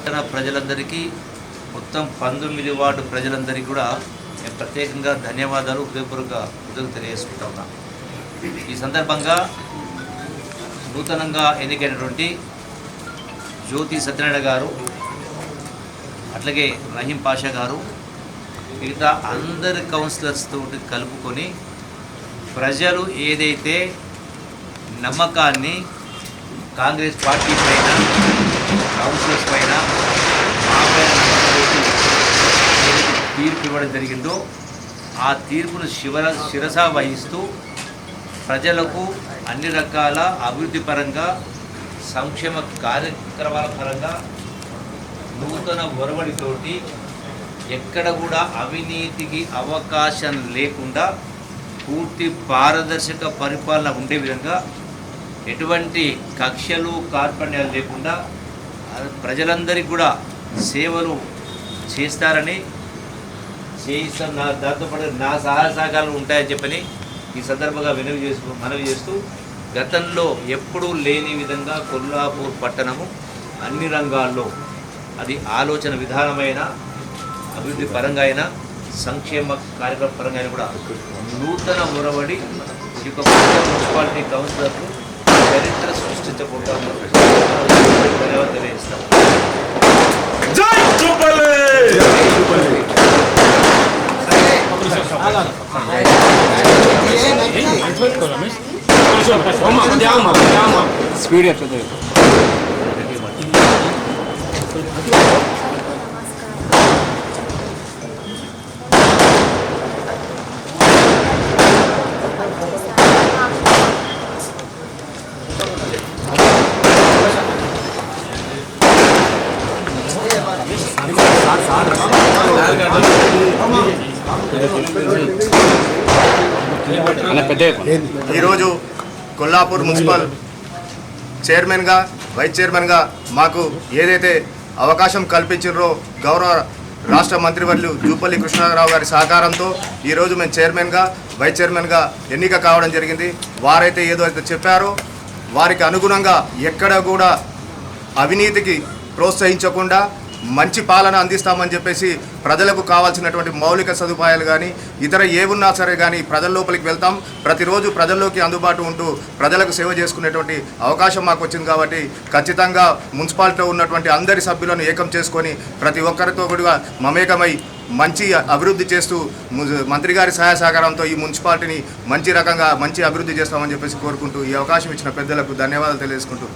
ప్రజలందరికీ మొత్తం 19 వార్డు ప్రజలందరికీ కూడా నేను ప్రత్యేకంగా ధన్యవాదాలు హృదయపూర్వక కృతజ్ఞతలు తెలియజేసుకుంటా ఉన్నా. ఈ సందర్భంగా నూతనంగా ఎన్నికైనటువంటి జ్యోతి సత్యనారాయణ గారు, అట్లాగే రహీం పాషా గారు, మిగతా అందరి కౌన్సిలర్స్ తోటి కలుపుకొని ప్రజలు ఏదైతే నమ్మకాన్ని కాంగ్రెస్ పార్టీ పైన, కౌన్సిలర్స్ పైన, మా పైన తీర్పు ఇవ్వడం జరిగిందో ఆ తీర్పును శిరస వహిస్తూ ప్రజలకు అన్ని రకాల అభివృద్ధి పరంగా, సంక్షేమ కార్యక్రమాల పరంగా నూతన ఒరవడితోటి ఎక్కడ కూడా అవినీతికి అవకాశం లేకుండా పూర్తి పారదర్శక పరిపాలన ఉండే విధంగా, ఎటువంటి కక్షలు కార్పణ్యాలు లేకుండా ప్రజలందరికీ కూడా సేవలు చేస్తారని చేయిస్తాను. దాంతోపాటు నా సహాయ సహకారాలు ఉంటాయని చెప్పని ఈ సందర్భంగా మనవి చేస్తూ గతంలో ఎప్పుడూ లేని విధంగా కొల్లాపూర్ పట్టణము అన్ని రంగాల్లో, అది ఆలోచన విధానమైన, అభివృద్ధి పరంగా అయినా, సంక్షేమ కార్యక్రమ పరంగా అయినా కూడా నూతన ఒరవడి ఈ యొక్క మున్సిపాలిటీ కౌన్సిలర్లు చరిత్ర సృష్టించబోతాము. ధన్యవాదాలు తెలియజేస్తాం. స్పీడ్ ఎట్లా ఈరోజు కొల్లాపూర్ మున్సిపల్ చైర్మన్గా, వైస్ చైర్మన్గా మాకు ఏదైతే అవకాశం కల్పించారో గౌరవ రాష్ట్ర మంత్రివర్యులు జూపల్లి కృష్ణారావు గారి సహకారంతో ఈరోజు మేము చైర్మన్గా, వైస్ చైర్మన్గా ఎన్నిక కావడం జరిగింది. వారైతే ఏదో అయితే చెప్పారో వారికి అనుగుణంగా ఎక్కడ కూడా అవినీతికి ప్రోత్సహించకుండా మంచి పాలన అందిస్తామని చెప్పేసి ప్రజలకు కావాల్సినటువంటి మౌలిక సదుపాయాలు కానీ ఇతర ఏమున్నా సరే కానీ ప్రజల లోపలికి వెళ్తాం. ప్రతిరోజు ప్రజల్లోకి అందుబాటు ఉంటూ ప్రజలకు సేవ చేసుకునేటువంటి అవకాశం మాకు వచ్చింది. కాబట్టి ఖచ్చితంగా మున్సిపాలిటీలో ఉన్నటువంటి అందరి సభ్యులను ఏకం చేసుకొని ప్రతి ఒక్కరితో కూడా మమేకమై మంచి అభివృద్ధి చేస్తూ మంత్రి గారి సహాయ సహకారంతో ఈ మున్సిపాలిటీని మంచి అభివృద్ధి చేస్తామని చెప్పేసి కోరుకుంటూ ఈ అవకాశం ఇచ్చిన పెద్దలకు ధన్యవాదాలు తెలియజేసుకుంటూ